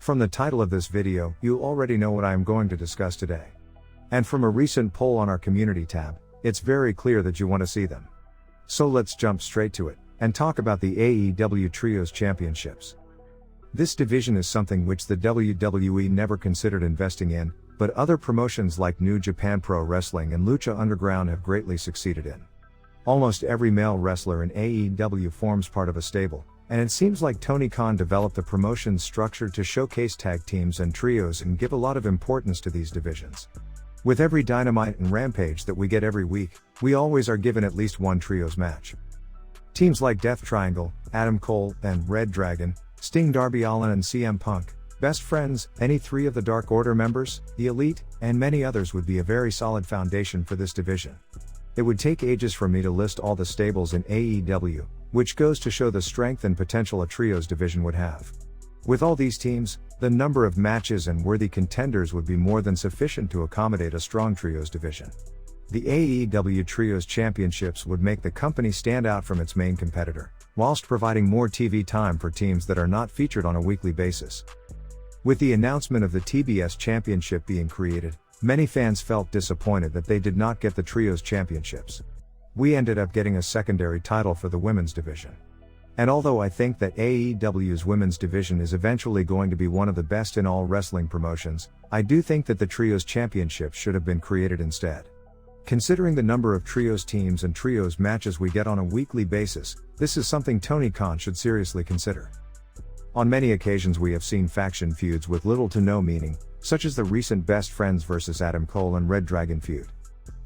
From the title of this video, you already know what I am going to discuss today. And from a recent poll on our community tab, it's very clear that you want to see them. So let's jump straight to it, and talk about the AEW Trios Championships. This division is something which the WWE never considered investing in, but other promotions like New Japan Pro Wrestling and Lucha Underground have greatly succeeded in. Almost every male wrestler in AEW forms part of a stable, and it seems like Tony Khan developed the promotion's structure to showcase tag teams and trios and give a lot of importance to these divisions. With every Dynamite and Rampage that we get every week, we always are given at least one trios match. Teams like Death Triangle, Adam Cole and Red Dragon, Sting, Darby Allin and CM Punk, Best Friends, any three of the Dark Order members, the Elite, and many others would be a very solid foundation for this division. It would take ages for me to list all the stables in AEW, which goes to show the strength and potential a trios division would have. With all these teams, the number of matches and worthy contenders would be more than sufficient to accommodate a strong trios division. The AEW Trios Championships would make the company stand out from its main competitor, whilst providing more TV time for teams that are not featured on a weekly basis. With the announcement of the TBS Championship being created, many fans felt disappointed that they did not get the Trios Championships. We ended up getting a secondary title for the women's division. And although I think that AEW's women's division is eventually going to be one of the best in all wrestling promotions, I do think that the Trios Championship should have been created instead. Considering the number of trios teams and trios matches we get on a weekly basis, this is something Tony Khan should seriously consider. On many occasions we have seen faction feuds with little to no meaning, such as the recent Best Friends vs Adam Cole and Red Dragon feud.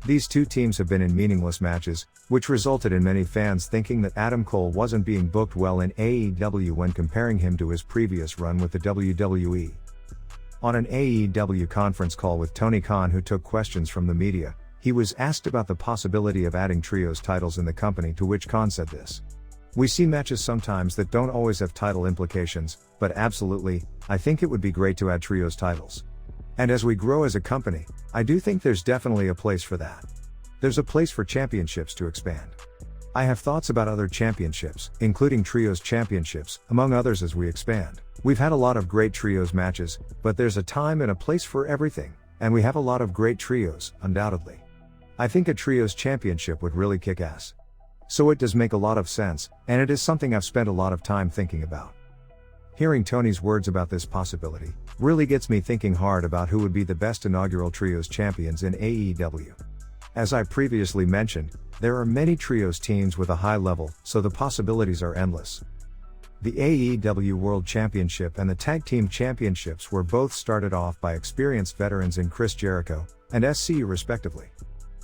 These two teams have been in meaningless matches, which resulted in many fans thinking that Adam Cole wasn't being booked well in AEW when comparing him to his previous run with the WWE. On an AEW conference call with Tony Khan, who took questions from the media, he was asked about the possibility of adding trios titles in the company, to which Khan said this: "We see matches sometimes that don't always have title implications, but absolutely, I think it would be great to add trios titles. And as we grow as a company, I do think there's definitely a place for that. There's a place for championships to expand. I have thoughts about other championships, including trios championships, among others as we expand. We've had a lot of great trios matches, but there's a time and a place for everything, and we have a lot of great trios, undoubtedly. I think a trios championship would really kick ass. So it does make a lot of sense, and it is something I've spent a lot of time thinking about." Hearing Tony's words about this possibility really gets me thinking hard about who would be the best inaugural trios champions in AEW. As I previously mentioned, there are many trios teams with a high level, so the possibilities are endless. The AEW World Championship and the Tag Team Championships were both started off by experienced veterans in Chris Jericho and SCU respectively.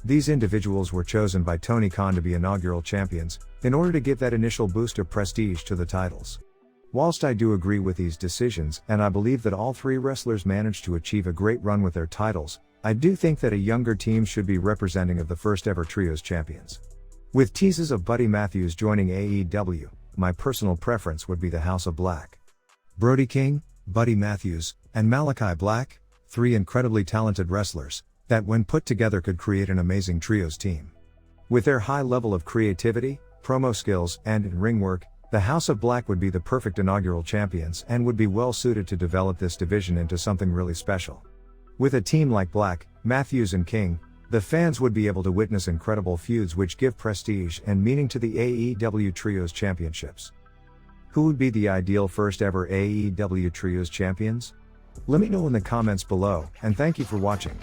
These individuals were chosen by Tony Khan to be inaugural champions, in order to give that initial boost of prestige to the titles. Whilst I do agree with these decisions, and I believe that all three wrestlers managed to achieve a great run with their titles, I do think that a younger team should be representing of the first ever Trios champions. With teases of Buddy Matthews joining AEW, my personal preference would be the House of Black. Brody King, Buddy Matthews, and Malachi Black, three incredibly talented wrestlers, that when put together could create an amazing trios team. With their high level of creativity, promo skills, and in-ring work, the House of Black would be the perfect inaugural champions and would be well suited to develop this division into something really special. With a team like Black, Matthews and King, the fans would be able to witness incredible feuds which give prestige and meaning to the AEW Trios Championships. Who would be the ideal first ever AEW Trios champions? Let me know in the comments below, and thank you for watching.